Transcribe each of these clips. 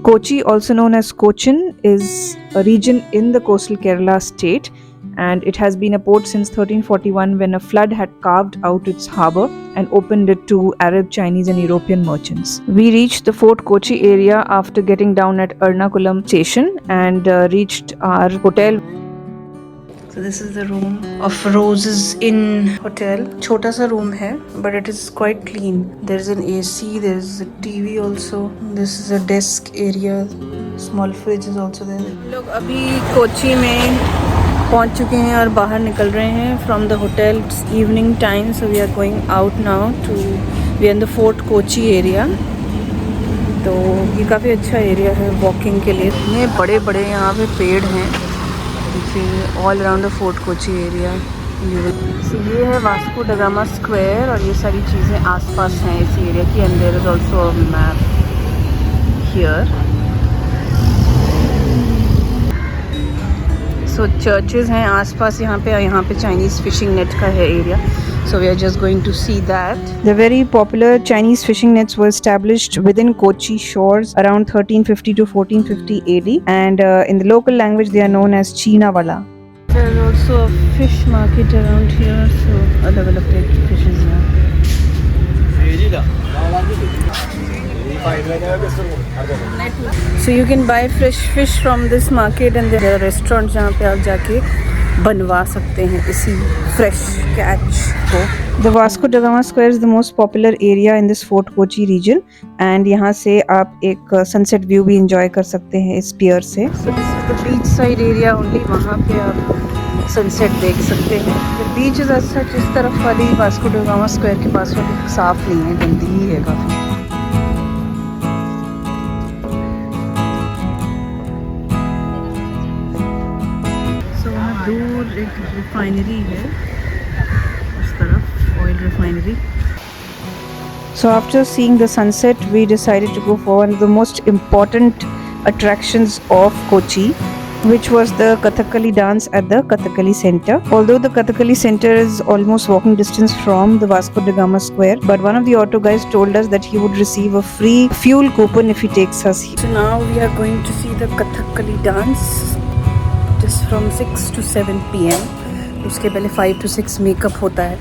Kochi, also known as Cochin, is a region in the coastal Kerala state, and it has been a port since 1341 when a flood had carved out its harbour and opened it to Arab, Chinese, and European merchants. We reached the Fort Kochi area after getting down at Ernakulam station and reached our hotel. So this is the room of Roses Inn Hotel. छोटा सा room है, but it is quite clean. There is an AC, there is a TV also. This is a desk area. Small fridge is also there. लोग अभी कोची में पहुंच चुके हैं और बाहर निकल रहे हैं from the hotel. It's evening time, so we are going out now to we are in the Fort Kochi area. तो ये काफ़ी अच्छा एरिया है वॉकिंग के लिए. इतने बड़े बड़े यहाँ पे पेड़ हैं all around the fort Kochi area. ये है वास्को ड गामा स्क्वायर और ये सारी चीज़ें आसपास हैं इस एरिया की. And there is also a map here. So churches हैं आसपास यहाँ पे चाइनीज़ फिशिंग नेट का है area. So we are just going to see that. The very popular Chinese fishing nets were established within Kochi shores around 1350 to 1450 AD, and in the local language they are known as China Wala. There is also a fish market around here, so alag type of fishes here. So you can buy fresh fish from this market, and there are restaurants जहाँ पे आप जाके बनवा सकते हैं इसी fresh catch को. The Vasco da Gama Square is the most popular area in this Fort Kochi region, and यहाँ से आप एक sunset view भी enjoy कर सकते हैं इस pier से. So this is the beach side area only. वहाँ पे आप sunset देख सकते हैं. The beach is as such इस तरफ वाली Vasco da Gama Square के पास वाली साफ नहीं है, गंदी ही है काफ़ी. दूर एक रिफाइनरी है उस तरफ, oil refinery. So after seeing the sunset, we decided to go for one of the most important attractions of Kochi, which was the Kathakali dance at the Kathakali Center. Although the Kathakali Center is almost walking distance from the Vasco da Gama Square, but one of the auto guys told us that he would receive a free fuel coupon if he takes us here. So now we are going to see the Kathakali dance. Just from 6 to 7 PM. उसके पहले 5 to 6 makeup होता है.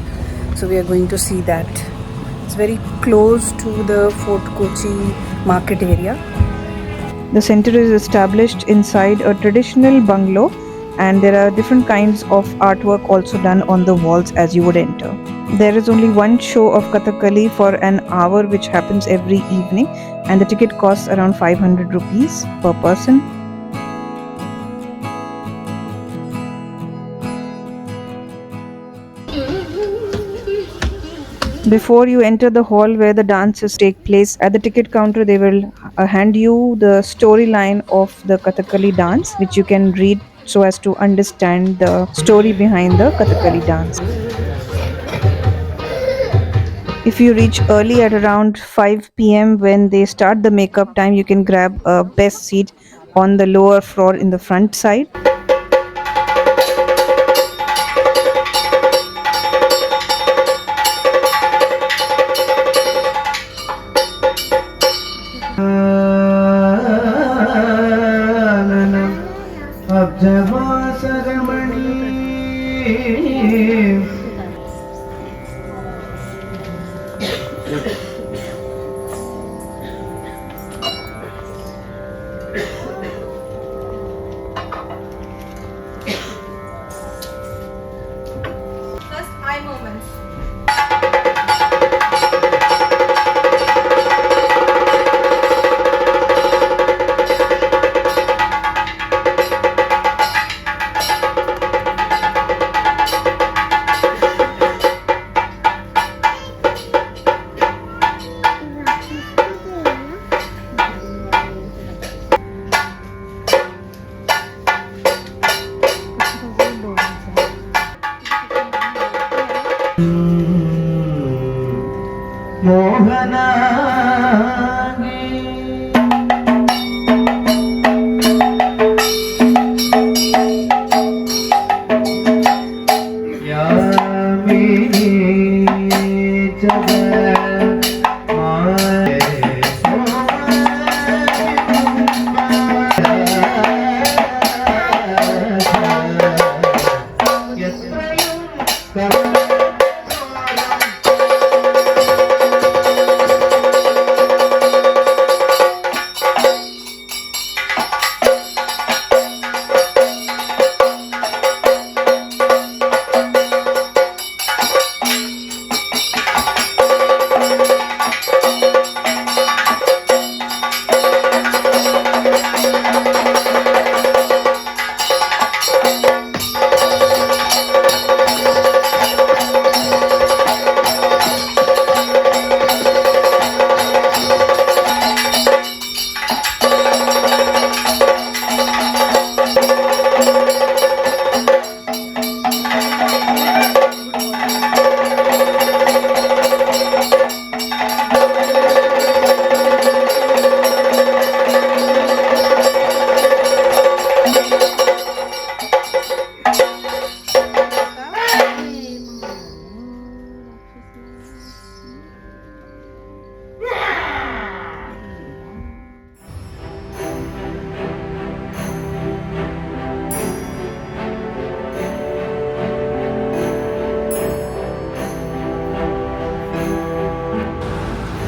So we are going to see that. It's very close to the Fort Kochi market area. The center is established inside a traditional bungalow, and there are different kinds of artwork also done on the walls as you would enter. There is only one show of Kathakali for an hour, which happens every evening, and the ticket costs around 500 rupees per person. Before you enter the hall where the dances take place, at the ticket counter they will hand you the storyline of the Kathakali dance, which you can read so as to understand the story behind the Kathakali dance. If you reach early at around 5 PM when they start the makeup time, you can grab a best seat on the lower floor in the front side.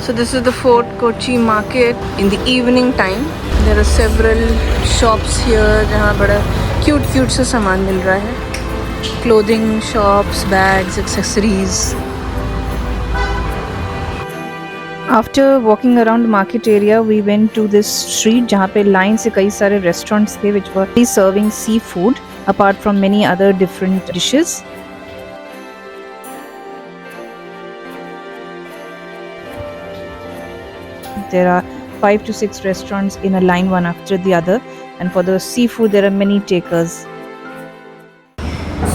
So this is the Fort Kochi market in the evening time. There are several shops here जहाँ बड़ा cute सा सामान मिल रहा है. Clothing shops, bags, accessories. After walking around the market area, we went to this street जहाँ पे line से कई सारे restaurants थे which were serving seafood apart from many other different dishes. There are 5 to 6 restaurants in a line one after the other, and for the seafood there are many takers.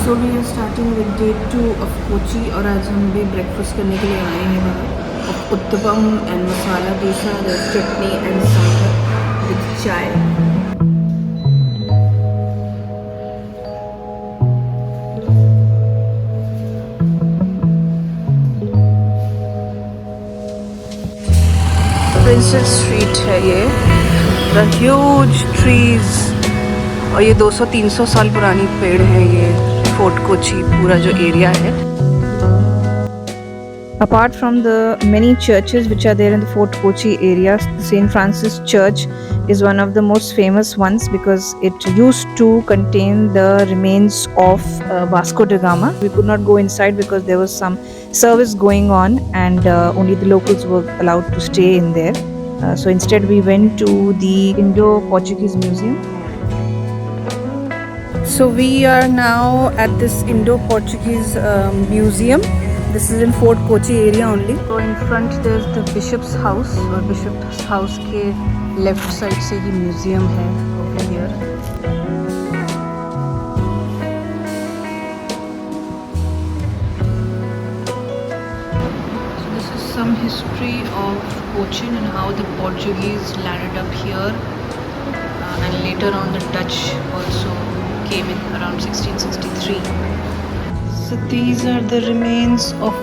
So we are starting with day 2 of Kochi और आज हम भी breakfast करने के लिए आए हैं बाहर. Uttapam and masala dosa, there's chutney and sambar with chai. Princess Street है ये. The huge trees और ये 200-300 साल पुरानी पेड़ है ये फोर्ट कोची पूरा जो एरिया है. Apart from the many churches which are there in the Fort Kochi area, St. Francis Church is one of the most famous ones because it used to contain the remains of Vasco da Gama. We could not go inside because there was some service going on and only the locals were allowed to stay in there. So instead we went to the Indo-Portuguese Museum. So we are now at this Indo-Portuguese museum. This is in Fort Kochi area only. So in front there's the Bishop's house और Bishop's house के left side से ही museum है over here. So this is some history of Cochin and how the Portuguese landed up here, and later on the Dutch also came in around 1663. So these are the remains of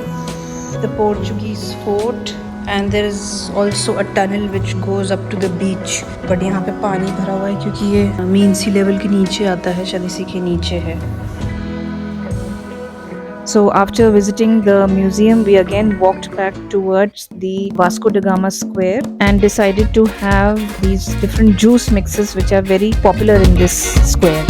the Portuguese fort, and there is also a tunnel which goes up to the beach. But यहाँ पे पानी भरा हुआ है क्योंकि ये mean sea level के नीचे आता है, शायद इसी के नीचे है. So after visiting the museum, we again walked back towards the Vasco da Gama Square and decided to have these different juice mixes which are very popular in this square.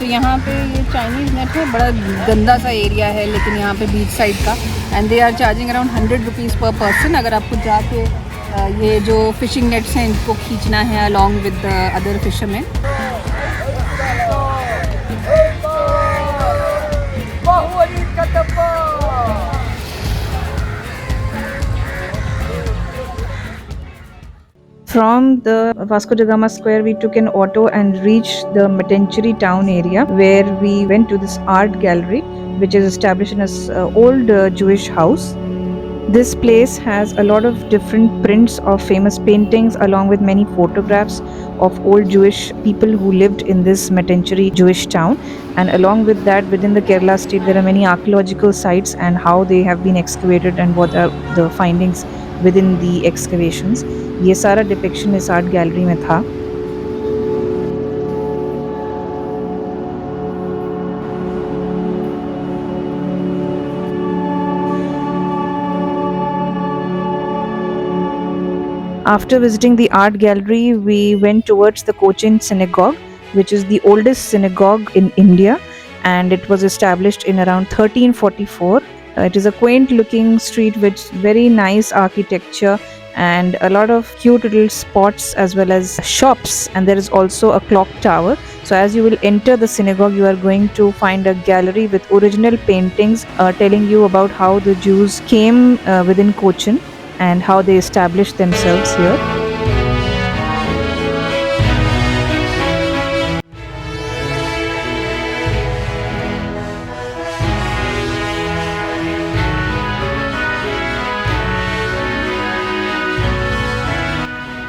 यहाँ पे ये चाइनीज़ नेट है, बड़ा गंदा सा area है लेकिन यहाँ पे बीच साइड का, and they are charging around 100 rupees per person अगर आपको जाके ये जो फिशिंग नेट्स हैं इनको खींचना है along with the other fisherman. From the Vasco da Gama Square, we took an auto and reached the Metencheri town area where we went to this art gallery which is established in an old Jewish house. This place has a lot of different prints of famous paintings along with many photographs of old Jewish people who lived in this Metencheri Jewish town, and along with that within the Kerala state there are many archaeological sites and how they have been excavated and what are the findings within the excavations. ये सारा depiction इस art gallery में था. After visiting the art gallery, we went towards the Cochin synagogue, which is the oldest synagogue in India, and it was established in around 1344. It is a quaint looking street with very nice architecture and a lot of cute little spots as well as shops, and there is also a clock tower. So as you will enter the synagogue, you are going to find a gallery with original paintings telling you about how the Jews came within Cochin and how they established themselves here.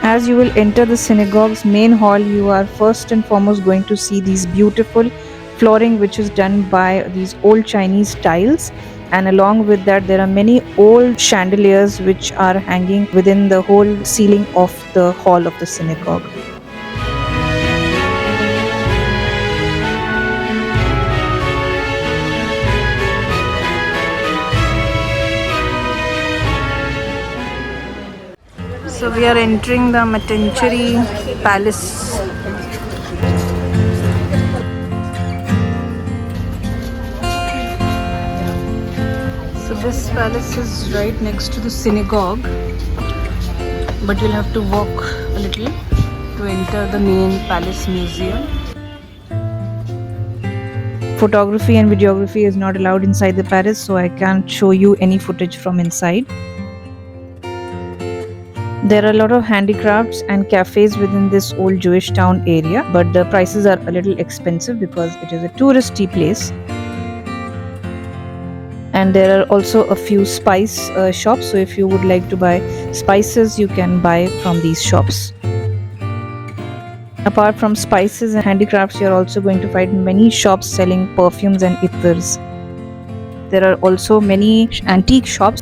As you will enter the synagogue's main hall, you are first and foremost going to see these beautiful flooring which is done by these old Chinese tiles, and along with that there are many old chandeliers which are hanging within the whole ceiling of the hall of the synagogue. So we are entering the Matancheri Palace. So this palace is right next to the synagogue, but you'll have to walk a little to enter the main palace museum. Photography and videography is not allowed inside the palace, so I can't show you any footage from inside. There are a lot of handicrafts and cafes within this old Jewish town area, but the prices are a little expensive because it is a touristy place. And there are also a few spice shops, so if you would like to buy spices, you can buy from these shops. Apart from spices and handicrafts, you are also going to find many shops selling perfumes and ittars. There are also many antique shops.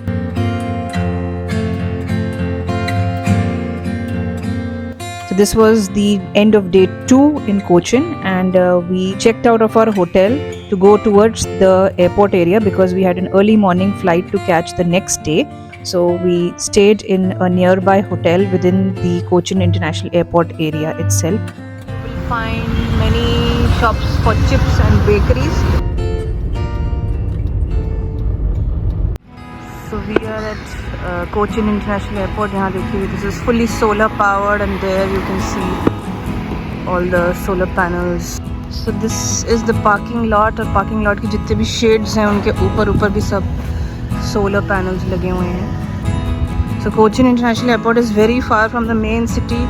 So this was the end of day 2 in Cochin, and we checked out of our hotel to go towards the airport area because we had an early morning flight to catch the next day. So we stayed in a nearby hotel within the Cochin International Airport area itself. You will find many shops for chips and bakeries. So we are at Cochin International Airport. यहाँ देखिए, this is fully solar powered, and there you can see all the solar panels. So this is the parking lot, और parking lot के जितने भी shades हैं उनके ऊपर भी सब solar panels लगे हुए हैं. So Cochin International Airport is very far from the main city,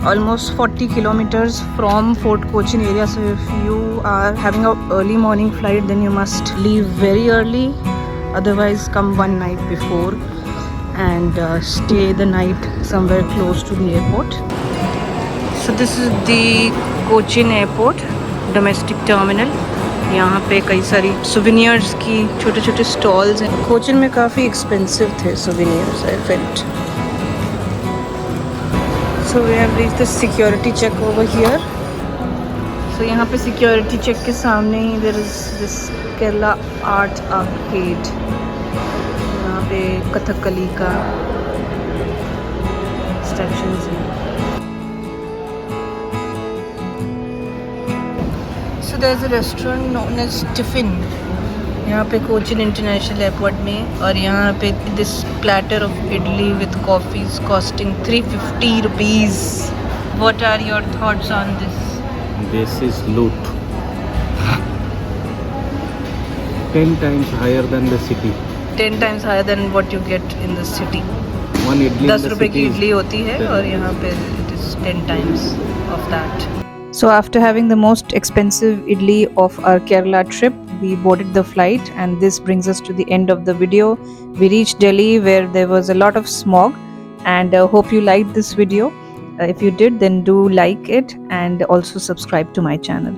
almost 40 kilometers from Fort Cochin area. So if you are having an early morning flight, then you must leave very early. Otherwise, come one night before and stay the night somewhere close to the airport. So this is the Cochin Airport domestic terminal. यहाँ पे कई सारी souvenirs की छोटे छोटे stalls हैं. कोचिन में काफ़ी expensive थे souvenirs, I felt. So we have reached the security check over here. So यहाँ पे security check के सामने ही there is this Kerala Art Arcade. यहाँ पे कथकली का statues हैं. So there's a restaurant known as Tiffin यहाँ पे कोचिन इंटरनेशनल एयरपोर्ट में, और यहाँ पे this platter of idli with coffee is costing 350 rupees. What are your thoughts on this? This is loot. 10 times higher than the city. 10 times higher than what you get in the city. One idli 10 रुपए की इडली होती है और यहाँ पे it is 10 times of that. So after having the most expensive idli of our Kerala trip, we boarded the flight, and this brings us to the end of the video. We reached Delhi where there was a lot of smog, and hope you liked this video. If you did, then do like it and also subscribe to my channel.